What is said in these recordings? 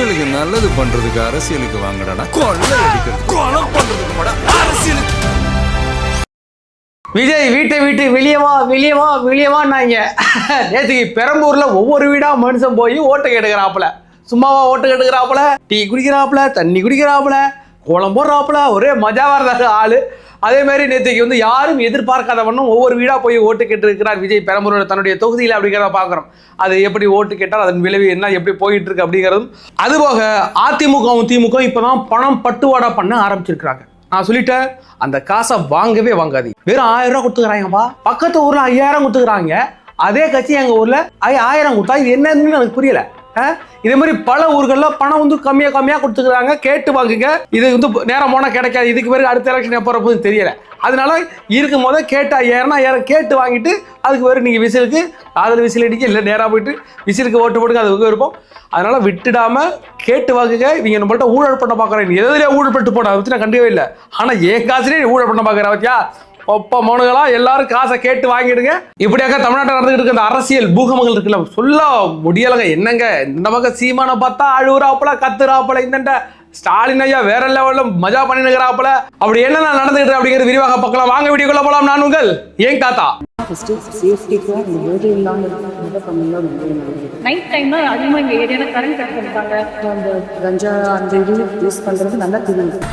மக்களுக்கு நல்லது பண்றதுக்கு அரசியலுக்கு வாங்கடா, கொள்ளை அடிக்கிறது கொலை பண்றதுக்கு அரசியலுக்கு. விஜய் வீட்டை விட்டு வெளியவான்னாங்க. நேற்றுக்கு பெரம்பூர்ல ஒவ்வொரு வீடா மனுஷன் போய் ஓட்டு கேட்டுக்கிறாப்புல. சும்மாவா ஓட்டு கேட்டுக்கிறாப்புல? டீ குடிக்கிறாப்புல, தண்ணி குடிக்கிறாப்புல, கோலம் போடுறாப்புல, ஒரே மஜாவா இருந்தாரு ஆளு. அதே மாதிரி நேற்றுக்கு வந்து யாரும் எதிர்பார்க்காத வண்ணம் ஒவ்வொரு வீடா போய் ஓட்டு கேட்டு இருக்கிறார் விஜய் பெரம்பூரோட தன்னுடைய தொகுதியில் அப்படிங்கிறத பார்க்குறோம். அது எப்படி ஓட்டு கேட்டால் அதன் விளைவு என்ன, எப்படி போயிட்டு இருக்கு அப்படிங்கிறதும். அதுபோக அதிமுகவும் திமுக இப்போதான் பணம் பட்டுவாடா பண்ண ஆரம்பிச்சிருக்கிறாங்க. நான் சொல்லிட்டேன், அந்த காசை வாங்கவே வாங்காது. வெறும் 1000 ரூபா கொடுத்துக்கிறாங்கப்பா. பக்கத்து ஊர்ல 5000 கொடுத்துக்கிறாங்க. அதே கட்சி எங்க ஊர்ல 1000 கொடுத்தா இது என்னன்னு எனக்கு புரியல. இதே மாதிரி பல ஊர்களில் பணம் வந்து கம்மியாக கொடுத்துக்கிறாங்க. கேட்டு வாங்குங்க. இது வந்து நேரம் போனால் கிடைக்காது. இதுக்கு பிறகு அடுத்த எலெக்ஷன் எப்போ போகுது தெரியல. அதனால இருக்கும் போதே கேட்டு 5000 கேட்டு வாங்கிட்டு அதுக்கு பிறகு நீங்கள் விசிலுக்கு அதில் விசில் அடிக்க இல்லை நேராக போயிட்டு விசிலுக்கு ஓட்டு போட்டுங்க. அது விருப்பம். அதனால விட்டுடாம கேட்டு வாங்குங்க. இவங்க நம்மள்ட்ட ஊழல் பண்ண பார்க்குறேன். எதிலே ஊழல் பண்ணிட்டு போன அதை பற்றி நான் கண்டிப்பாக இல்லை. ஆனால் என் காசுலேயே ஊழல் பண்ண பார்க்குறேன் பத்தியா. ஒப்ப மோனுகளா எல்லாரும் காசை கேட்டு வாங்கிடுங்க. இப்படியாக தமிழ்நாட்டில் நடந்துகிட்டு இருக்க அந்த அரசியல் பூகமங்கள் இருக்குல்ல, சொல்ல முடியலைங்க. என்னங்க இந்த பக்கம் சீமானை பார்த்தா அழுகுறாப்புல, கத்துறாப்புல, இந்த ஸ்டாலின் ஐயா வேற லெவலில் மஜா பண்ணினுக்கிறாப்புல. அப்படி என்ன நடந்துகிட்டு அப்படிங்கிறது விரிவாக பார்க்கலாம். வாங்க வீடியோக்குள்ள போலாம். நான் உங்கள் ஏன் தாத்தா.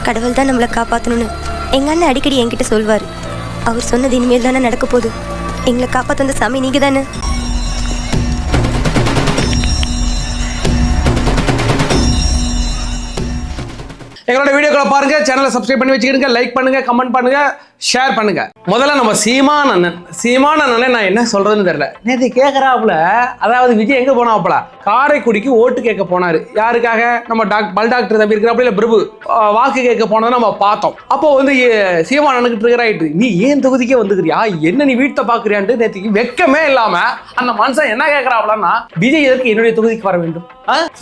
கடவுள் தான் நம்மளை காப்பாற்றணும்னு எங்க அண்ணன் அடிக்கடி என்கிட்ட சொல்வார். அவர் சொன்னது இனிமேல் தானே நடக்க போகுது. எங்களை காப்பாற்ற வந்த சாமி நீங்க தானே. எங்களோட வீடியோக்களை பாருங்க, சேனலை சப்ஸ்கிரைப் பண்ணி வச்சுக்கிடுங்க, லைக் பண்ணுங்க, கமெண்ட் பண்ணுங்க, ஷேர் பண்ணுங்க. முதல்ல நம்ம சீமான் அண்ணன் நான் என்ன சொல்றதுன்னு தெரியல. நேற்று கேட்கறாப்புல, அதாவது விஜய் எங்க போனாப்புல காரைக்குடிக்கு ஓட்டு கேட்க போனாரு. யாருக்காக? நம்ம டாக்டர் தம்பி இருக்கிறாப்புல இல்ல பிரபு வாக்கு கேட்க போனதை நம்ம பார்த்தோம். அப்போ வந்து சீமான் அண்ணனுக்கு இருக்கிறாயிட்டு, நீ ஏன் தொகுதிக்கே வந்துக்கிறியா, என்ன நீ வீட்டை பாக்குறியான்ட்டு நேற்றுக்கு வெக்கமே இல்லாம அந்த மனுஷன் என்ன கேட்கறாப்புலன்னா, விஜய் எதற்கு என்னுடைய தொகுதிக்கு வர வேண்டும்?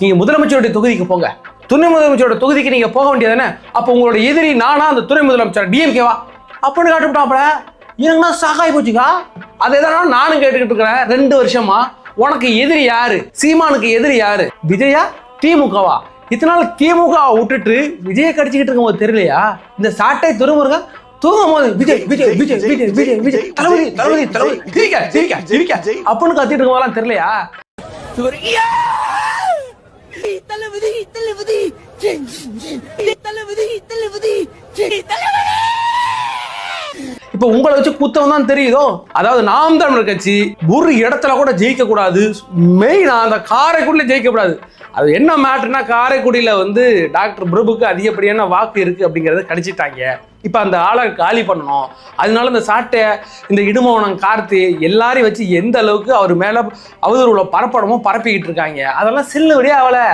நீங்க முதலமைச்சருடைய தொகுதிக்கு போங்க, துணை முதலமைச்சரோட தொகுதிக்கு நீங்க போக வேண்டியதானே. அப்போ உங்களோட எதிரி நானா அந்த துணை முதலமைச்சர் டிஎம்கேவா அப்படின்னு காட்டுவிட்டாப்புல. எனக்குன்னா சாகாய் போச்சுக்கா. அதே தான் நானும் கேட்டுக்கிட்டு இருக்கிறேன் 2 வருஷமா. உனக்கு எதிரி யாரு? சீமானுக்கு எதிரி யாரு? விஜயா திமுகவா? இத்தனால திமுக விட்டுட்டு விஜயை கடிச்சுக்கிட்டு இருக்கும்போது தெரியலையா இந்த சாட்டை துறைமுருகன் தூங்கும் போது விஜய் விஜய் விஜய் விஜய் விஜய் விஜய் தளபதி தளபதி தளபதி சிரிக்க சிரிக்க சிரிக்க அப்படின்னு கத்திட்டு இருக்கும் போதெல்லாம் தெரியலையா? இப்ப உங்களை வச்சு குத்தம் தான் தெரியுதோ. அதாவது நாம் தமிழர் கட்சி ஒரு இடத்துல கூட ஜெயிக்க கூடாது. மெயினா அந்த காரைக்குடியில ஜெயிக்க கூடாது. அது என்ன மேட்டர்னா, காரைக்குடியில வந்து டாக்டர் பிரபுக்கு அதிகப்படியான வாக்கு இருக்கு அப்படிங்கறத கடிச்சிட்டாங்க. இப்ப அந்த ஆளை காலி பண்ணணும். அதனால இந்த சாட்டை, இந்த இடுமோனம், கார்த்தி எல்லாரையும் வச்சு எந்த அளவுக்கு அவர் மேல அவதூறுல பரப்படமோ பரப்பிக்கிட்டு இருக்காங்க. அதெல்லாம் செல்லுபடியே அவளை.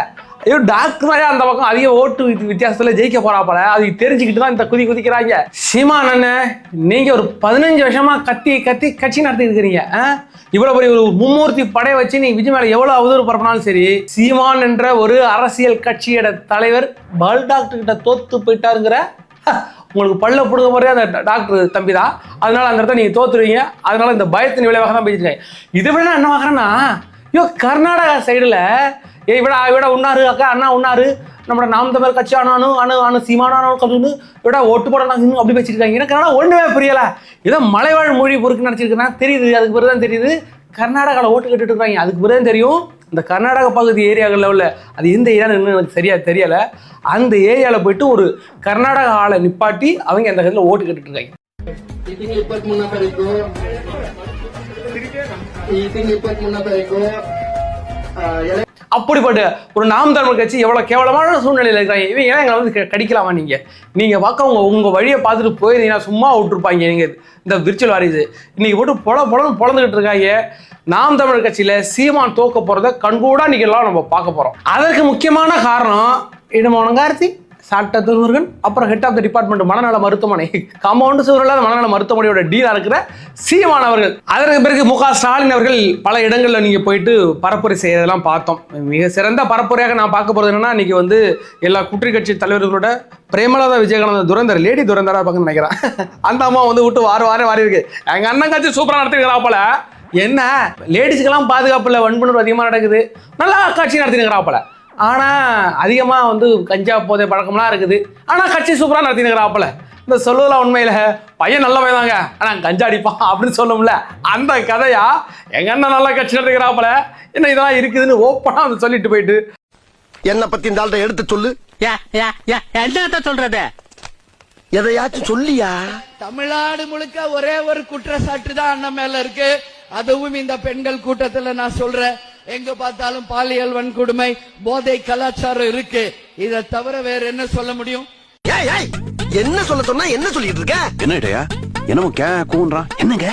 ஐயோ டாக்டர் அந்த பக்கம் அதிக ஓட்டு வித்தியாசத்துல ஜெயிக்க போறாப்பல. அது தெரிஞ்சுக்கிட்டு தான் இந்த குதிக்கிறாங்க. சீமான் அண்ணன், நீங்க ஒரு 15 வருஷமா கத்தி கட்சி நடத்தி இருக்கிறீங்க. இவ்வளவு பெரிய ஒரு மும்மூர்த்தி படை வச்சு நீ விஜய் மேல எவ்வளவு அவதூறு பரப்பினாலும் சரி, சீமான் என்ற ஒரு அரசியல் கட்சியோட தலைவர் பால் டாக்டர் கிட்ட தோத்து போயிட்டாருங்கிற உங்களுக்கு பல்ல புடுங்க முறையா அந்த டாக்டர் தம்பி தான். அதனால அந்த இடத்த நீங்க தோத்துருவீங்க. அதனால இந்த பயத்தின் விளைவாக தான் பேசிருக்காங்க. இதை விட என்ன ஆகிறேன்னா, கர்நாடகா சைடுல இவிட உண்ணாரு அக்கா அண்ணா உண்ணாரு, நம்ம நாம் தமிழர் கட்சி அணு சீமானு கல்லுன்னு விட ஓட்டு போட அப்படி வச்சிருக்காங்க. எனக்கு ஆனால் ஒன்றுமே புரியல. ஏதோ மலைவாழ் மொழி பொறுக்கு நினச்சிருக்கேன் தெரியுது. அதுக்கு பிறகு தான் தெரியுது கர்நாடகாவில் ஓட்டு கேட்டுட்டு இருக்காங்க. அதுக்கு பிறகு தான் தெரியும் இந்த கர்நாடக பகுதி ஏரியாக்களில் உள்ள அது எந்த ஏரியான்னு எனக்கு சரியா தெரியலை. அந்த ஏரியாவில் போயிட்டு ஒரு கர்நாடக ஆளை நிப்பாட்டி அவங்க அந்த இடத்துல ஓட்டு கேட்டுட்டு இருக்காங்க. அப்படிப்பட்ட ஒரு நாம் தமிழர் கட்சி எவ்வளவு கேவலமான சூழ்நிலையில் இருக்கிறாங்க. இவங்க ஏன் எங்களை வந்து கடிக்கலாமா? நீங்க பார்க்க உங்க வழியை பார்த்துட்டு போயிருந்தீங்கன்னா சும்மா விட்டுருப்பாங்க. நீங்க இந்த விர்ச்சுவல் வாரிசு இன்னைக்கு போட்டு பொழந்துகிட்டு இருக்காங்க. நாம் தமிழர் கட்சியில சீமான் தோக்க போறத கண்கூடா இன்னைக்கு எல்லாம் நம்ம பார்க்க போறோம். அதற்கு முக்கியமான காரணம் இடுமோனம் கார்த்தி, சாட்ட துறைமுருகன், அப்புறம் ஹெட் ஆஃப் த டிபார்ட்மெண்ட் மனநல மருத்துவமனை, காம்பவுண்டு சுவரில்லாத மனநல மருத்துவமனையோட டீலா இருக்கிற சீமான் அவர்கள். அதற்கு பிறகு முக ஸ்டாலின் அவர்கள் பல இடங்கள்ல நீங்க போயிட்டு பரப்புரை செய்யறதெல்லாம் பார்த்தோம். மிக சிறந்த பரப்புரையாக நான் பார்க்க போறது என்னன்னா, இன்னைக்கு வந்து எல்லா குற்றி கட்சி தலைவர்களோட பிரேமலதா விஜயகானந்த துரந்தர், லேடி துரந்தரா பார்க்க நினைக்கிறேன். அந்த அம்மா வந்து விட்டு வாரி இருக்கு. எங்க அண்ணன் கட்சி சூப்பரா நடத்திருக்கிறா போல. என்ன லேடிஸ்க்கெல்லாம் பாதுகாப்பு இல்லை, வன்புணர்வு அதிகமாக நடக்குது, நல்லா காட்சி நடத்தினுக்கிறாப்பல. ஆனால் அதிகமாக வந்து கஞ்சா போதை பழக்கம்லாம் இருக்குது. ஆனால் கட்சி சூப்பராக நடத்தினுக்கிறாப்புல. இந்த சொல்லுவலாம் உண்மையில் பையன் நல்ல பையன் தாங்க ஆனால் கஞ்சா அடிப்பான் அப்படின்னு சொல்லும்ல, அந்த கதையா எங்கள் அண்ணன் நல்லா கட்சி நடத்துக்கிறாப்புல. என்ன இதெல்லாம் இருக்குதுன்னு ஓப்பனாக வந்து சொல்லிட்டு போயிட்டு என்ன பத்தி இந்த ஆள்கிட்ட எடுத்து சொல்லு. என்ன சொல்றது? எதையாச்சும் சொல்லியா? தமிழ்நாடு முழுக்க ஒரே ஒரு குற்றச்சாட்டு தான் அண்ணன் மேல இருக்கு. அதுவும் இந்த பெண்கள் கூட்டத்துல நான் சொல்றேன், எங்க பார்த்தாலும் பாலியல் வன்கொடுமை, போதை கலாச்சாரம் இருக்கு. இதை தவிர வேற என்ன சொல்ல முடியும்? என்ன சொல்ல சொன்னா என்ன சொல்லிட்டு இருக்க? என்னடா என்னமோ கூன்றான் என்னங்க?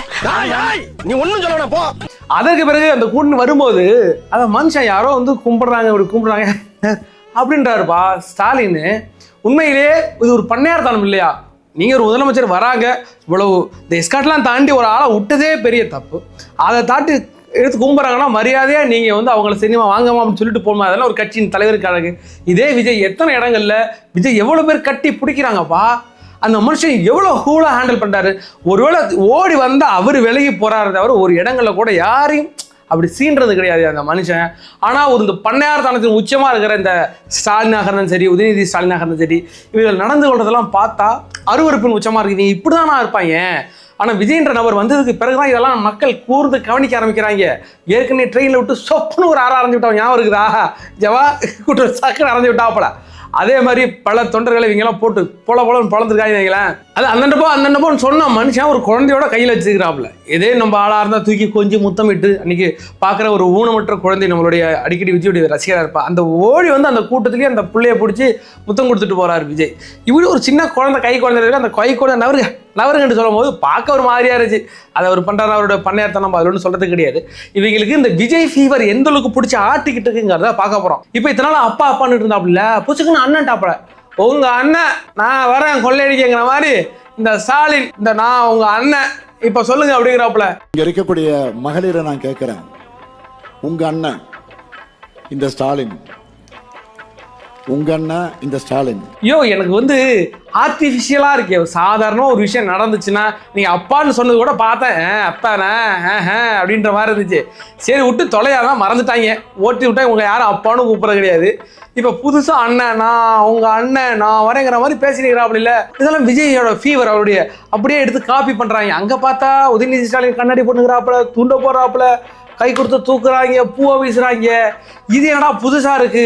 நீ ஒண்ணும் சொல்லணும் போ. அதற்கு பிறகு அந்த கூட்டு வரும்போது அந்த மனுஷன் யாரோ வந்து கும்பிடுறாங்க, இப்படி கும்பிடுறாங்க அப்படின்றாருப்பா ஸ்டாலின். உண்மையிலேயே இது ஒரு பண்ணையார்த்தனம் இல்லையா? நீங்கள் ஒரு முதலமைச்சர் வராங்க, இவ்வளவு இந்த எஸ்காட்லாம் தாண்டி ஒரு ஆளை விட்டதே பெரிய தப்பு. அதை தாண்டி எடுத்து கும்பிட்றாங்கன்னா மரியாதையாக நீங்கள் வந்து அவங்கள சினிமா வாங்கமா அப்படின்னு சொல்லிட்டு போகணும். அதெல்லாம் ஒரு கட்சியின் தலைவருக்கு அழகு. இதே விஜய் எத்தனை இடங்கள்ல விஜய் எவ்வளோ பேர் கட்டி பிடிக்கிறாங்கப்பா. அந்த மனுஷன் எவ்வளோ கூலாக ஹேண்டில் பண்ணுறாரு. ஒருவேளை ஓடி வந்தால் அவர் விலகி போகிறாரு தவிர ஒரு இடங்களில் கூட யாரையும் அப்படி சீன்றது கிடையாது அந்த மனுஷன். ஆனால் ஒரு இந்த பண்ணையார்த்தனத்தின் உச்சமாக இருக்கிற இந்த ஸ்டாலினாக இருந்தாலும் சரி, உதயநிதி ஸ்டாலினாக இருந்தாலும் சரி, இவர்கள் நடந்து கொள்றதெல்லாம் பார்த்தா அருவருப்பின் உச்சமாக இருக்குது. இப்படி தானா இருப்பாங்க. ஆனால் விஜய்ன்ற நபர் வந்ததுக்கு பிறகுதான் இதெல்லாம் மக்கள் கூர்ந்து கவனிக்க ஆரம்பிக்கிறாங்க. ஏற்கனவே ட்ரெயினில் விட்டு சொப்புன்னு ஒரு அரைஞ்சு விட்டா ஞாபகம் இருக்குதா? ஜவா கூட்டு சக்குன்னு அரைஞ்சு விட்டாப்பல. அதே மாதிரி பல தொண்டர்களை இவங்கெல்லாம் போட்டு போலன்னு பொழந்துருக்காங்க வைங்களேன். அது அந்தண்டப்போன்னு சொன்ன மனுஷன் ஒரு குழந்தையோட கையில் வச்சுக்கிறாப்புல. இதே நம்ம ஆளாக இருந்தால் தூக்கி கொஞ்சம் முத்தமிட்டு அன்னைக்கு பார்க்குற ஒரு ஊனமற்ற குழந்தை நம்மளுடைய அடிக்கடி விஜயுடைய ரசிகராக இருப்பா. அந்த ஓடி வந்து அந்த கூட்டத்திலேயே அந்த பிள்ளையை பிடிச்சி முத்தம் கொடுத்துட்டு போகிறார் விஜய். இப்படி ஒரு சின்ன குழந்தை கை குழந்தை இருக்கு, அந்த கை குழந்தை நவருங்கன்னு சொல்லும் போது பார்க்க ஒரு மாதிரியா இருந்துச்சு. அதை அவர் பண்ணுறாரு, அவரோட பண்ணையார்த்தனம் நம்ம அதில் ஒன்றும் சொல்கிறது கிடையாது. இவங்களுக்கு இந்த விஜய் ஃபீவர் எந்த அளவுக்கு பிடிச்சி ஆட்டிக்கிட்டு இருக்குங்கிறத பார்க்க போகிறோம். இப்போ இத்தனால அப்பா அப்பான்னு இருந்தாப்புல புச்சுக்குன்னு அண்ணன் டாப்பல உங்க அண்ணன் நான் வரேன் கொள்ளையடிக்கிற மாதிரி இந்த ஸ்டாலின் இந்த நான் உங்க அண்ணன் இப்போ சொல்லுங்க அப்படிங்கிறாப்புல. இங்க இருக்கக்கூடிய மகளிரை நான் கேட்கிறேன், உங்க அண்ணன் இந்த ஸ்டாலின், உங்க அண்ணன் இந்த ஸ்டாலின். ஐயோ எனக்கு வந்து ஆர்டிஃபிஷியலா இருக்கே. சாதாரண ஒரு விஷயம் நடந்துச்சுன்னா நீங்க அப்பான்னு சொன்னது கூட பார்த்தேன், அப்பாண்ணா அப்படின்ற மாதிரி இருந்துச்சு. சரி விட்டு தொலையாதான் மறந்துட்டாங்க, ஓட்டி விட்டா இவங்க யாரும் அப்பான்னு கூப்பிட்றது கிடையாது. இப்போ புதுசாக அண்ணன் நான் உங்க அண்ணன் நான் வரேங்கிற மாதிரி பேசிக்கிறாப்புல. இல்லை இதெல்லாம் விஜயோட ஃபீவர் அவருடைய அப்படியே எடுத்து காப்பி பண்றாங்க. அங்கே பார்த்தா உதயநிதி ஸ்டாலின் கண்ணாடி போட்டுக்கிறாப்புல, துண்டை போடுறாப்புல, கை கொடுத்து தூக்குறாங்க, பூவை வீசுறாங்க. இது என்னடா புதுசா இருக்கு.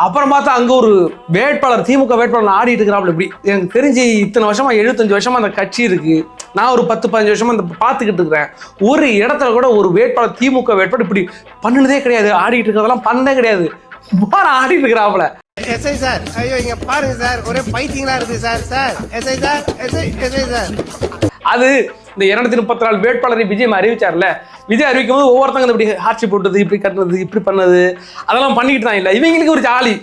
அப்புறம் பார்த்தா அங்க ஒரு வேட்பாளர், திமுக வேட்பாளர் ஆடிட்டு இருக்கிறாப்புல. இப்படி எனக்கு தெரிஞ்சு இத்தனை வருஷமா 75 வருஷமா அந்த கட்சி இருக்கு. நான் ஒரு 10-15 வருஷமா அந்த பார்த்துக்கிட்டு இருக்கிறேன். ஒரு இடத்துல கூட ஒரு வேட்பாளர் திமுக வேட்பாளர் இப்படி பண்ணுனதே கிடையாது. ஆடிட்டு இருக்கிறதெல்லாம் பண்ணதே கிடையாது. ஆடிட்டு இருக்கிறாப்புல. எஸ்ஐ சார், ஐயோ இங்க பாருங்க சார், ஒரே பைத்தியங்களா இருக்கு sir. Sir SI sir, SI sir. அது இந்த 234 வேட்பாளரை விஜய் அறிவிச்சார்ல, விஜய் அறிவிக்கும் போது ஒவ்வொருத்தங்க இப்படி ஆட்சி போட்டது, இப்படி கட்டுறது, இப்படி பண்ணது, அதெல்லாம் பண்ணிக்கிட்டு தான். இல்லை இவங்களுக்கு ஒரு ஜாலி,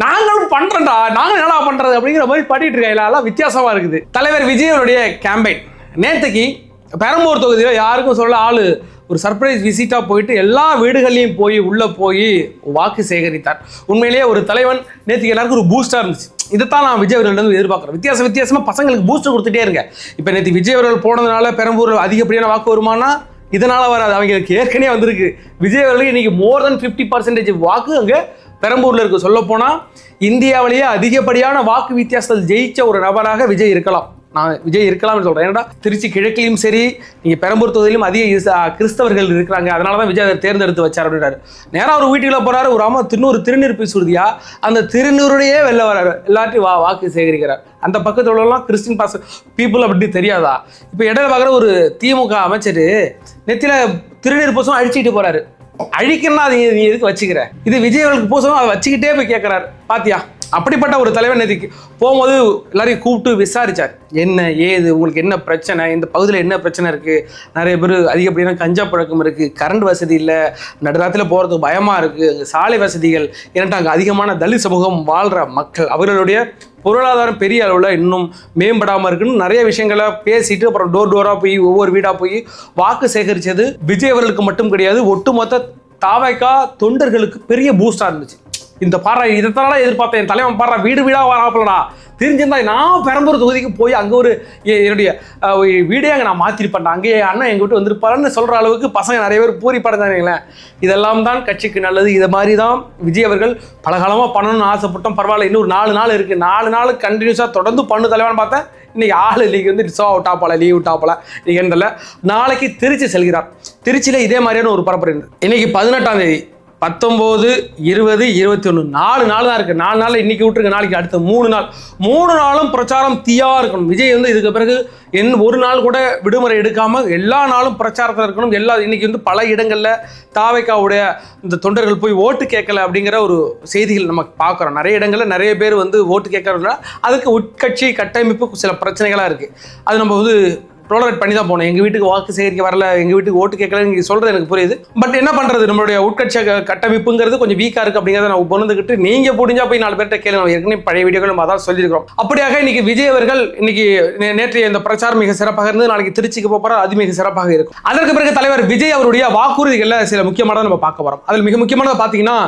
நாங்களும் பண்றோம்டா, நாங்களும் என்னடா பண்றது அப்படிங்கிற மாதிரி பண்ணிட்டு இருக்காங்க. எல்லாம் வித்தியாசமா இருக்குது. தலைவர் விஜயனுடைய கேம்பெயின் நேற்றுக்கு பெரம்பூர் தொகுதியில் யாருக்கும் சொல்ல ஆளு ஒரு சர்ப்ரைஸ் விசிட்டா போயிட்டு எல்லா வீடுகள்லையும் போய் உள்ள போய் வாக்கு சேகரித்தார். உண்மையிலேயே ஒரு தலைவன் நேற்றுக்கு எல்லாருக்கும் ஒரு பூஸ்டா இருந்துச்சு. இதைத்தான் நான் விஜய் அவர்கள் எதிர்பார்க்குறேன். வித்தியாசமா பசங்களுக்கு பூஸ்டர் கொடுத்துட்டே இருங்க. இப்போ நேற்று விஜய் அவர்கள் போனதுனால பெரம்பூரில் அதிகப்படியான வாக்கு வருமானா இதனால வராது, அவங்களுக்கு ஏற்கனவே வந்திருக்கு. விஜய் அவர்களுக்கு இன்னைக்கு மோர் தென் 50% வாக்கு அங்கே பெரம்பூர்ல இருக்கு. சொல்ல போனா இந்தியாவிலேயே அதிகப்படியான வாக்கு வித்தியாசத்தில் ஜெயிச்ச ஒரு நபராக விஜய் இருக்கலாம். நான் விஜய் இருக்கலாம்னு சொல்றேன். ஏன்னா திருச்சி கிழக்கிலையும் சரி, நீங்க பெரம்பூர் தொகுதியிலும் அதிக கிறிஸ்தவர்கள் இருக்கிறாங்க. அதனாலதான் விஜய் அதை தேர்ந்தெடுத்து வச்சார் அப்படின்றாரு. நேரம் ஒரு வீட்டுக்குள்ள போறாரு, ஒரு அம்மா திருநீர் சுருதியா அந்த திருநீருடையே வெளில வர்றாரு, எல்லாத்தையும் வாக்கு சேகரிக்கிறார். அந்த பக்கத்துல உள்ளலாம் கிறிஸ்டின் பீப்புள் அப்படி தெரியாதா? இப்ப இடையில பார்க்குற ஒரு திமுக அமைச்சர் நெத்தியில திருநீர் பூசம் அழிச்சிட்டு போறாரு. அழிக்கணும்னா அது நீ எதுக்கு வச்சுக்கிற? இது விஜய் அவர்களுக்கு பூசணும், அதை வச்சுக்கிட்டே போய் கேட்கிறாரு. பாத்தியா, அப்படிப்பட்ட ஒரு தலைவர் நேற்றுக்கு போகும்போது எல்லாரையும் கூப்பிட்டு விசாரிச்சார். என்ன ஏது, உங்களுக்கு என்ன பிரச்சனை, இந்த பகுதியில் என்ன பிரச்சனை இருக்குது, நிறைய பேர் அதிகப்படியான கஞ்சா பழக்கம் இருக்குது, கரண்ட் வசதி இல்லை, நடுராத்தில் போகிறதுக்கு பயமாக இருக்குது, சாலை வசதிகள், ஏன்னா அங்கே அதிகமான தலித் சமூகம் வாழ்கிற மக்கள், அவர்களுடைய பொருளாதாரம் பெரிய அளவில் இன்னும் மேம்படாமல் இருக்குன்னு நிறைய விஷயங்களை பேசிட்டு அப்புறம் டோராக போய் ஒவ்வொரு வீடாக போய் வாக்கு சேகரித்தது விஜய் அவர்களுக்கு மட்டும் கிடையாது, ஒட்டுமொத்த தாவைக்கா தொண்டர்களுக்கு பெரிய பூஸ்டாக இருந்துச்சு. இந்த பாரா இதைத்தானடா எதிர்பார்த்தேன், என் தலைவன் பாரா வீடு வீடாக வராப்பலடா, தெரிஞ்சிருந்தா நான் பெரம்பூர் தொகுதிக்கு போய் அங்கே ஒரு என்னுடைய வீடே அங்கே நான் மாற்றிருப்பேன், அங்கேயே அண்ணன் எங்கள் வீட்டு வந்திருப்பாருன்னு சொல்கிற அளவுக்கு பசங்க நிறைய பேர் பூரி படைந்தாங்களேன். இதெல்லாம் தான் கட்சிக்கு நல்லது. இதை மாதிரி தான் விஜய் அவர்கள் பலகாலமாக பண்ணணும்னு ஆசைப்பட்டோம். பரவாயில்ல, இன்னொரு 4 நாள் இருக்குது, 4 நாள் கண்டினியூஸாக தொடர்ந்து பண்ணு தலைவன் பார்த்தேன். இன்னைக்கு ஆள் லீக் வந்து ரிசர்வ் அவுட்டாப்பல, லீவ் விட்டாப்பல நீங்கன்றல. நாளைக்கு திருச்சி செல்கிறார். திருச்சியில் இதே மாதிரியான ஒரு பரப்புரை இருந்தது. இன்னைக்கு 18ஆம் தேதி, 19, 20, 21 4 நாள் தான் இருக்குது. 4 நாள் இன்னைக்கு விட்டுருக்கு, நாளைக்கு அடுத்த 3 நாள். 3 நாளும் பிரச்சாரம் தீயா இருக்கணும். விஜய் வந்து இதுக்கு பிறகு ஒரு நாள் கூட விடுமுறை எடுக்காம எல்லா நாளும் பிரச்சாரத்தில் இருக்கணும். இன்னைக்கு வந்து பல இடங்கள்ல தாவேக்காவுடைய இந்த தொண்டர்கள் போய் ஓட்டு கேட்கல அப்படிங்கிற ஒரு செய்திகள் நம்ம பார்க்குறோம். நிறைய இடங்கள்ல நிறைய பேர் வந்து ஓட்டு கேட்கறதுல அதுக்கு உட்கட்சி கட்டமைப்பு சில பிரச்சனைகளாக இருக்கு. அது நம்ம வந்து டோலரேட் பண்ணி தான் போனோம். எங்கள் வீட்டுக்கு வாக்கு சேகரிக்க வரல, எங்கள் வீட்டுக்கு ஓட்டு கேட்கல, நீங்கள் சொல்கிறது எனக்கு புரியுது. பட் என்ன பண்ணுறது, நம்மளுடைய உட்கட்சி கட்டமைப்புங்கிறது கொஞ்சம் வீக்காக இருக்குது. அப்படிங்கிறத நான் பொருந்துக்கிட்டு நீங்கள் புரிஞ்சா போய் 4 பேர்கிட்ட கேள்வி. ஏற்கனவே பழைய வீடியோக்கள் நம்ம அதான் சொல்லியிருக்கிறோம். அப்படியாக இன்னைக்கு விஜய் அவர்கள் இன்னைக்கு நேற்றைய இந்த பிரச்சாரம் மிக சிறப்பாக இருந்து நாளைக்கு திருச்சிக்கு போகிறார், அது மிக சிறப்பாக இருக்கும். அதற்கு பிறகு தலைவர் விஜய் அவருடைய வாக்குறுதிகளில் சில முக்கியமானதை நம்ம பார்க்க போகிறோம். அதில் மிக முக்கியமானதை பார்த்தீங்கன்னா,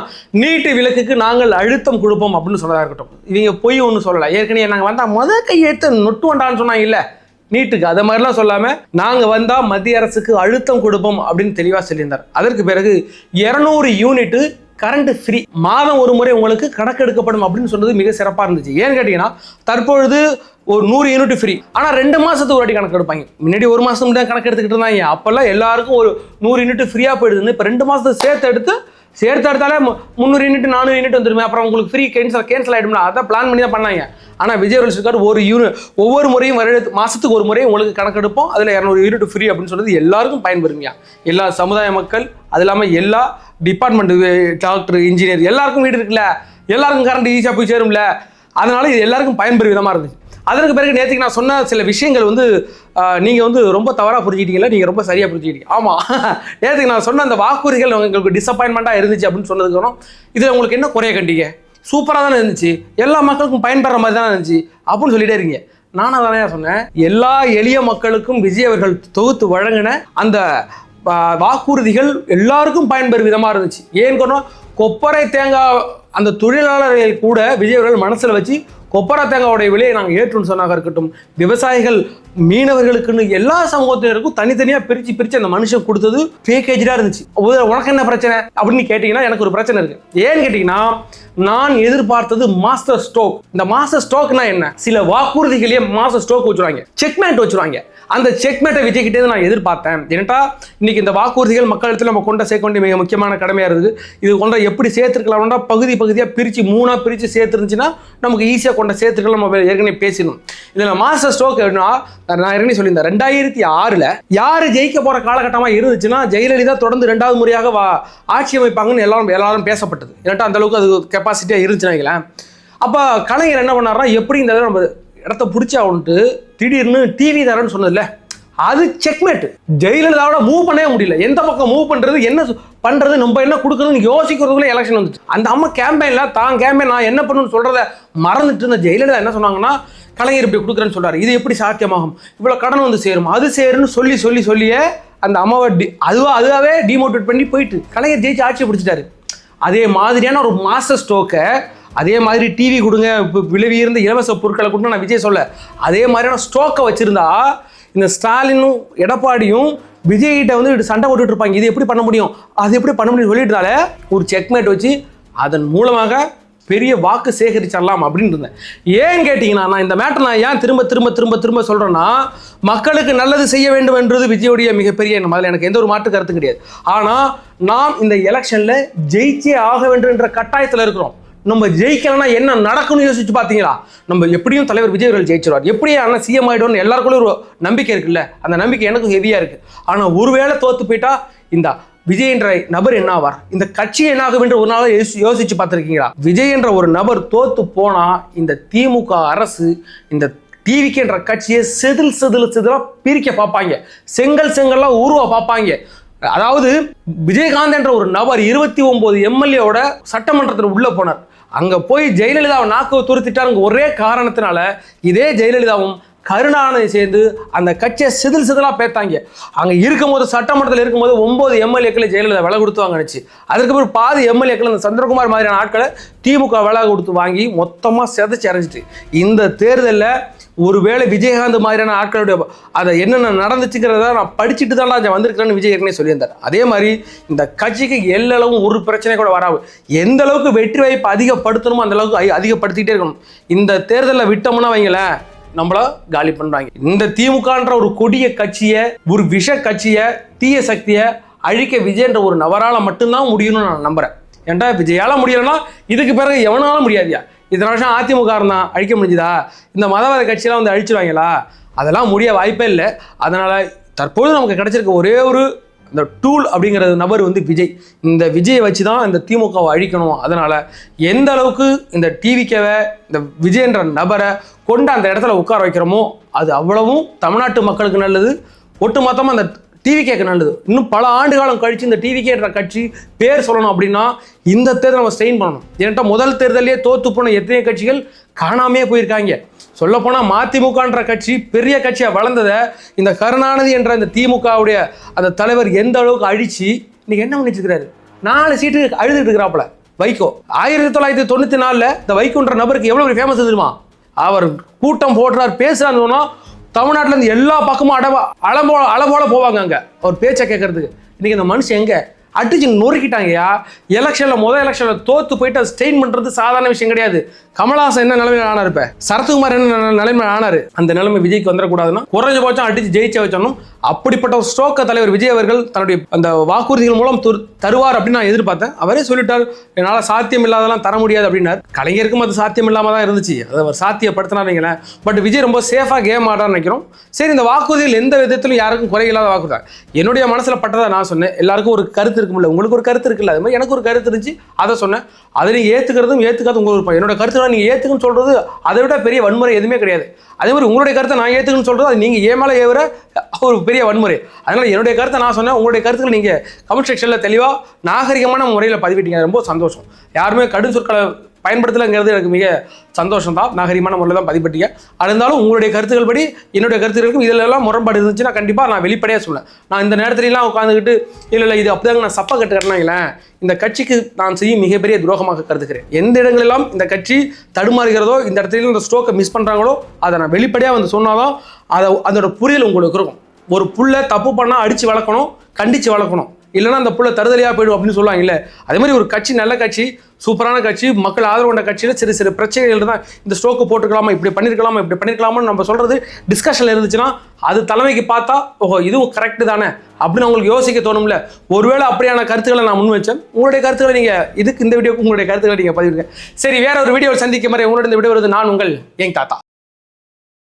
நீட்டு விலக்குக்கு நாங்கள் அழுத்தம் கொடுப்போம் அப்படின்னு சொன்னதாக இருக்கட்டும். இவங்க பொய் ஒன்றும் சொல்லலை. ஏற்கனவே நாங்கள் வந்தால் முதல் கையெழுத்து நொட்டு வண்டான்னு சொன்னாங்க இல்லை நீட்டுக்கு, அதை மாதிரிலாம் சொல்லாமல் நாங்கள் வந்தால் மத்திய அரசுக்கு அழுத்தம் கொடுப்போம் அப்படின்னு தெளிவாக சொல்லியிருந்தார். அதற்கு பிறகு 200 யூனிட்டு கரண்ட் ஃப்ரீ, மாதம் ஒரு முறை உங்களுக்கு கணக்கு எடுக்கப்படும் அப்படின்னு சொன்னது மிக சிறப்பாக இருந்துச்சு. ஏன்னு கேட்டிங்கன்னா, தற்பொழுது ஒரு 100 யூனிட் ஃப்ரீ, ஆனால் 2 மாதத்துக்கு ஒரு வாட்டி கணக்கு எடுப்பாங்க. முன்னாடி 1 மாதம் தான் கணக்கு எடுத்துக்கிட்டு இருந்தாங்க. அப்போல்லாம் எல்லாருக்கும் ஒரு 100 யூனிட் ஃப்ரீயாக போயிடுதுன்னு இப்போ 2 மாதத்துக்கு சேர்த்து எடுத்தாலே 300 யூனிட் 400 யூனிட் வந்துருமே, அப்புறம் உங்களுக்கு ஃப்ரீ கேன்சல் ஆகிடும்னா அதை பிளான் பண்ணி தான் பண்ணாங்க. ஆனால் விஜய் அவர்கள் சொல்லியிருக்காரு, ஒவ்வொரு முறையும் மாதத்துக்கு ஒரு முறை உங்களுக்கு கணக்கெடுப்போம், அதில் 200 யூனிட் ஃப்ரீ அப்படின்னு சொல்றது எல்லாருக்கும் பயன்பெறுமையா. எல்லா சமுதாய மக்கள், அது இல்லாமல் எல்லா டிபார்ட்மெண்ட், டாக்டர், இன்ஜினியர் எல்லாருக்கும் வீடு இருக்குல்ல, எல்லாருக்கும் கரண்ட் ஈஸியாக போய் சேரும்ல, அதனால இது எல்லாருக்கும் பயன்பெறும் விதமாக இருந்துச்சு. அதற்கு பிறகு நேற்றுக்கு நான் சொன்ன சில விஷயங்கள் வந்து நீங்கள் வந்து ரொம்ப தவறாக புரிஞ்சுக்கிட்டீங்களா, நீங்கள் ரொம்ப சரியாக புரிஞ்சுக்கிட்டீங்க. ஆமாம், நேற்றுக்கு நான் சொன்ன அந்த வாக்குறுதிகள் உங்களுக்கு டிசப்பாயின்மெண்ட்டாக இருந்துச்சு அப்படின்னு சொன்னதுக்கப்புறம் இதில் உங்களுக்கு என்ன குறைய கண்டிங்க, சூப்பராக தானே இருந்துச்சு, எல்லா மக்களுக்கும் பயன்பெற மாதிரி தானே இருந்துச்சு அப்படின்னு சொல்லிட்டே இருக்கீங்க. நானும் தானே சொன்னேன், எல்லா எளிய மக்களுக்கும் விஜய் அவர்கள் தொகுத்து வழங்கின அந்த வாக்குறுதிகள் எல்லாருக்கும் பயன்பெறும் விதமாக இருந்துச்சு. ஏன்னு சொன்னால், கொப்பரை தேங்காய் அந்த தொழிலாளர்கள் கூட விஜய் அவர்கள் மனசில் வச்சு கொப்பரை தேங்காவுடைய விலையை நாங்கள் ஏற்றுன்னு சொன்னாக இருக்கட்டும், விவசாயிகள், மீனவர்களுக்குன்னு எல்லா சமூகத்தினருக்கும் தனித்தனியாக பிரித்து அந்த மனுஷன் கொடுத்தது பேக்கேஜாக இருந்துச்சு. உனக்கு என்ன பிரச்சனை அப்படின்னு கேட்டிங்கன்னா, எனக்கு ஒரு பிரச்சனை இருக்குது. ஏன்னு கேட்டிங்கன்னா, நான் எதிர்பார்த்தது மாஸ்டர் ஸ்ட்ரோக். இந்த மாஸ்டர் ஸ்ட்ரோக்னா என்ன, சில வாக்குறுதிகளையே மாஸ்டர் ஸ்ட்ரோக் வச்சுருவாங்க, செக்மேட் வச்சுருவாங்க. அந்த செக்மேட்டை விஜய்கிட்டே நான் எதிர்பார்த்தேன். ஏன்ட்டா இன்னைக்கு இந்த வாக்குறுதிகள் மக்களிடத்தில் நம்ம கொண்ட சேர்க்க வேண்டிய மிக முக்கியமான கடமையாக இருக்குது. இது கொண்ட எப்படி சேர்த்துருக்கலாம்னா, பகுதியாக பிரித்து 3ஆக பிரித்து சேர்த்துருந்துச்சுன்னா நமக்கு ஈஸியாக கொண்ட சேர்த்துக்கலாம். நம்ம ஏற்கனவே பேசணும். இதில் மாஸ்டர் ஸ்ட்ரோக் எப்படின்னா, நான் ஏற்கனவே சொல்லியிருந்தேன், 2006 யார் ஜெயிக்க போகிற காலகட்டமாக இருந்துச்சுன்னா, ஜெயலலிதா தொடர்ந்து 2வது முறையாக ஆட்சி அமைப்பாங்கன்னு எல்லாரும் பேசப்பட்டது. ஏன்ட்டா அந்த அளவுக்கு அது கெப்பாசிட்டியாக இருந்துச்சுன்னு வைங்களேன். அப்போ கலைஞர் என்ன பண்ணார்னா, எப்படி இந்த நம்ம இடத்த பிடிச்சா வந்துட்டு திடீர்னு டிவி தரேன்னு சொன்னதில்ல, அது செக்மேட். ஜெயலலிதாவோட மூவ் பண்ணவே முடியல. எந்த பக்கம் மூவ் பண்ணுறது, என்ன பண்ணுறது, நம்ம என்ன கொடுக்குறதுன்னு யோசிக்கிறதுக்குள்ள எலெக்ஷன் வந்துச்சு. அந்த அம்மா கேம்பெயினில் கேம்பெயின் நான் என்ன பண்ணணும்னு சொல்கிறத மறந்துட்டு இருந்த ஜெயலலிதா என்ன சொன்னாங்கன்னா, கலைஞர் இப்படி கொடுக்குறேன்னு சொல்கிறாரு, இது எப்படி சாத்தியமாகும், இவ்வளோ கடன் வந்து சேரும், அது சேருன்னு சொல்லியே அந்த அம்மாவை அதுவாகவே டிமோட்டிவேட் பண்ணி போயிட்டு கலைஞர் ஜெயிச்சு ஆட்சியை பிடிச்சிட்டாரு. அதே மாதிரியான ஒரு மாஸ்டர் ஸ்ட்ரோக்கை, அதே மாதிரி டிவி கொடுங்க, விலை உயர்ந்த இலவச பொருட்களை கொடுங்க, நான் விஜய் சொல்ல, அதே மாதிரியான ஸ்ட்ரோக்கை வச்சுருந்தா இந்த ஸ்டாலினும் எடப்பாடியும் விஜய்கிட்ட வந்து சண்டை போட்டுட்டு இருப்பாங்க. இது எப்படி பண்ண முடியும், அது எப்படி பண்ண முடியும் சொல்லிட்டுனால ஒரு செக்மேட் வச்சு அதன் மூலமாக பெரிய வாக்கு சேகரிச்சிடலாம் அப்படின்னு இருந்தேன். ஏன்னு கேட்டிங்கன்னா, நான் இந்த மேட்டர் நான் ஏன் திரும்ப சொல்கிறேன்னா, மக்களுக்கு நல்லது செய்ய வேண்டும் என்றது விஜயோடைய மிகப்பெரிய எண்ணம். அதில் எனக்கு எந்த ஒரு மாற்று கருத்து கிடையாது. ஆனால் நாம் இந்த எலெக்ஷனில் ஜெயிச்சே ஆக வேண்டும் என்ற கட்டாயத்தில் இருக்கிறோம். நம்ம ஜெயிக்கலன்னா என்ன நடக்கும்னு யோசிச்சு பார்த்தீங்களா? நம்ம எப்படியும் தலைவர் விஜய் அவர்கள் ஜெயிச்சிருவார், எப்படியே ஆனால் சிஎம் ஆகிடும்னு எல்லாருக்குள்ள ஒரு நம்பிக்கை இருக்குல்ல, அந்த நம்பிக்கை எனக்கும் ஹெவியாக இருக்குது. ஆனால் ஒருவேளை தோற்று போயிட்டா இந்த விஜய் என்ற நபர் என்ன ஆவார், இந்த கட்சி என்ன ஆகும் என்று ஒரு நாள் யோசிச்சு பார்த்துருக்கீங்களா? விஜய் என்ற ஒரு நபர் தோற்று போனா இந்த திமுக அரசு இந்த டிவிக்கு என்ற கட்சியை செதிலா பிரிக்க பார்ப்பாங்க, செங்கல்லாம் உருவ பார்ப்பாங்க. அதாவது விஜயகாந்த் என்ற ஒரு நபர் 29 எம்எல்ஏவோட சட்டமன்றத்தில் உள்ள போனார். அங்க போய் ஜெயலலிதாவை நாக்கு துருத்திட்டாருங்க ஒரே காரணத்தினால இதே ஜெயலலிதாவும் கருணாநிதி சேர்ந்து அந்த கட்சியை சிதிலாக பேத்தாங்க. அங்கே இருக்கும்போது சட்டமன்றத்தில் இருக்கும்போது 9 எம்எல்ஏக்களை ஜெயலலிதா விலை கொடுத்து வாங்கினுச்சு. அதுக்கப்புறம் பாதி எம்எல்ஏக்கள் அந்த சந்திரகுமார் மாதிரியான ஆட்களை திமுக விலை கொடுத்து வாங்கி மொத்தமாக செதைச்சு அரைஞ்சிட்டு இந்த தேர்தலில் ஒருவேளை விஜயகாந்த் மாதிரியான ஆட்களுடைய அதை என்னென்ன நடந்துச்சுங்கிறத நான் படிச்சுட்டு தான் நான் வந்திருக்கிறேன்னு விஜய் ஏற்கனவே சொல்லியிருந்தார். அதே மாதிரி இந்த கட்சிக்கு எல்லளவும் ஒரு பிரச்சனை கூட வராது. எந்த அளவுக்கு வெற்றி வாய்ப்பு அதிகப்படுத்தணுமோ அந்த அளவுக்கு அதிகப்படுத்திக்கிட்டே இருக்கணும். இந்த தேர்தலில் விட்டோம்னா வைங்களேன் நம்மள காலி பண்றாங்க. இந்த திமுகன்ற ஒரு கொடிய கட்சியை, ஒரு விஷ கட்சியை, தீய சக்தியை அழிக்க விஜயன்ற ஒரு நபரால மட்டும்தான் முடியும்னு நான் நம்புறேன். ஏன்டா விஜயால முடியலன்னா இதுக்கு பிறகு எவனாலும் முடியாதியா. இத்தனை வருஷம் அதிமுக இருந்தான் அழிக்க முடிஞ்சுதா? இந்த மதவாத கட்சியெல்லாம் வந்து அழிச்சிருவாங்களா? அதெல்லாம் முடிய வாய்ப்பே இல்லை. அதனால தற்போது நமக்கு கிடைச்சிருக்க ஒரே ஒரு இந்த டூல் அப்படிங்கிற நபர் வந்து விஜய். இந்த விஜயை வச்சு தான் இந்த திமுகவை அழிக்கணும். அதனால் எந்த அளவுக்கு இந்த டிவிக்கவை இந்த விஜயன்ற நபரை கொண்டு அந்த இடத்துல உட்கார வைக்கிறோமோ அது அவ்வளவும் தமிழ்நாட்டு மக்களுக்கு நல்லது, ஒட்டுமொத்தமாக அந்த டிவிகேக்கு நல்லது. இன்னும் பல ஆண்டு காலம் கழித்து இந்த டிவிகேன்ற கட்சி பேர் சொல்லணும் அப்படின்னா இந்த தேர்தல் நம்ம ஸ்ட்ரெயின் பண்ணணும். ஏன்ட்டா முதல் தேர்தலே தோற்று போன எத்தனை கட்சிகள் காணாமே போயிருக்காங்க. சொல்லப்போனால் மதிமுகன்ற கட்சி பெரிய கட்சியாக வளர்ந்ததை இந்த கருணாநிதி என்ற இந்த திமுகவுடைய அந்த தலைவர் எந்த அளவுக்கு அழிச்சு இன்னைக்கு என்ன பண்ணிச்சுக்கிறாரு? 4 சீட்டு அழுதுட்டு இருக்கிறாப்புல வைகோ. 1994 இந்த வைகோன்ற நபருக்கு எவ்வளோ ஃபேமஸ் தெரியுமா? அவர் கூட்டம் போடுறார், பேசுறாருன்னா தமிழ்நாட்டில் இருந்து எல்லா பக்கமும் அளவோல போவாங்க அங்கே அவர் பேச்சை கேட்கறதுக்கு. இன்னைக்கு இந்த மனுஷன் எங்க அடிச்சு நொறுக்கிட்டாங்கயா. முதல் எலெக்ஷனில் தோத்து போயிட்டு அது ஸ்டெயின் பண்ணுறது சாதாரண விஷயம் கிடையாது. கமலஹாசன் என்ன நிலைமையில் ஆனார், இப்போ சரத்குமார் என்ன நிலைமையில் ஆனார், அந்த நிலைமை விஜய்க்கு வந்துடக்கூடாதுன்னா குறைஞ்சபட்சம் அடிச்சு ஜெயிச்ச வச்சோம். அப்படிப்பட்ட ஒரு ஸ்ட்ரோக்க தலைவர் விஜய் அவர்கள் தன்னுடைய அந்த வாக்குறுதிகள் மூலம் தருவார் அப்படின்னு நான் எதிர்பார்த்தேன். அவரே சொல்லிட்டார் என்னால் சாத்தியம் இல்லாதெல்லாம் தர முடியாது அப்படின்னார். கலைஞருக்கும் அது சாத்தியம் இல்லாமல் தான் இருந்துச்சு, அதை அவர் சாத்தியப்படுத்தினாருங்களேன். பட் விஜய் ரொம்ப சேஃபாக கேம் ஆடான்னு நினைக்கிறோம். சரி, இந்த வாக்குறுதிகள் எந்த விதத்திலும் யாருக்கும் குறையில்லாத வாக்குறுதி. என்னுடைய மனசில் பட்டதை நான் சொன்னேன். எல்லாருக்கும் ஒரு கருத்து இருக்கும்ல, உங்களுக்கு ஒரு கருத்து இருக்குல்ல, அது மாதிரி எனக்கு ஒரு கருத்து இருந்துச்சு, அதை சொன்னேன். அதை நீங்கள் ஏற்றுக்கிறதும் ஏற்றுக்காது உங்களுக்கு என்னோட கருத்து நீங்கள் ஏற்றுக்குன்னு சொல்கிறது அதை விட பெரிய வன்முறை எதுவுமே கிடையாது. அதே மாதிரி உங்களுடைய கருத்தை நான் ஏற்றுக்குன்னு சொல்கிறது அது நீங்கள் ஏமால ஏவுற ஒரு பெரிய வன்முறை. அதனால் என்னுடைய கருத்தை நான் சொன்னேன், உங்களுடைய கருத்துக்கள் நீங்கள் கமெண்ட் செக்ஷனில் தெளிவாக நாகரிகமான முறையில் பதிவிட்டீங்க. ரொம்ப சந்தோஷம். யாருமே கடும் சொற்களை பயன்படுத்தலைங்கிறது எனக்கு மிக சந்தோஷம் தான். நாகரிகமான முறையில் தான் பதிப்பட்டீங்க. இருந்தாலும் உங்களுடைய கருத்துக்கள் படி என்னுடைய கருத்துக்களுக்கும் இதிலெல்லாம் முரண்பாடு இருந்துச்சுன்னா கண்டிப்பாக நான் வெளிப்படையாக சொன்னேன். நான் இந்த நேரத்துலலாம் உட்காந்துக்கிட்டு இல்லை இது அப்படிதாங்க நான் சப்பை கட்டுக்கிறேன்னா இந்த கட்சிக்கு நான் செய்யும் மிகப்பெரிய துரோகமாக கருதுகிறேன். எந்த இடங்களெல்லாம் இந்த கட்சி தடுமாறுகிறதோ, இந்த இடத்துல இந்த ஸ்ட்ரோக்கை மிஸ் பண்ணுறாங்களோ அதை நான் வெளிப்படையாக வந்து சொன்னாதான் அதோட புரியல் உங்களுக்கு இருக்கும். ஒரு புள்ள தப்பு பண்ணால் அடித்து வளர்க்கணும், கண்டித்து வளர்க்கணும், இல்லைனா அந்த புள்ள தருதலையாக போயிடும் அப்படின்னு சொல்லுவாங்க. இல்லை, அதே மாதிரி ஒரு கட்சி நல்ல கட்சி, சூப்பரான கட்சி, மக்கள் ஆதரவு கொண்ட கட்சியில் சிறு சிறு பிரச்சனைகள் தான் இந்த ஸ்ட்ரோக்கு போட்டுக்கலாமா, இப்படி பண்ணியிருக்கலாமான்னு நம்ம சொல்கிறது டிஸ்கஷனில் இருந்துச்சுன்னா அது தலைமைக்கு பார்த்தா ஓஹோ இதுவும் கரெக்டு தானே அப்படின்னு அவங்களுக்கு யோசிக்க தோணும்ல. ஒருவேளை அப்படியான கருத்துக்களை நான் முன் வச்சேன். உங்களுடைய கருத்துக்களை நீங்கள் இந்த வீடியோக்கு உங்களுடைய கருத்துக்களை நீங்கள் பதிவிடுங்க. சரி, வேற ஒரு வீடியோவில் சந்திக்கும் வரை உங்களோட இந்த வீடியோ வருது நான் உங்கள் யங் தாத்தா.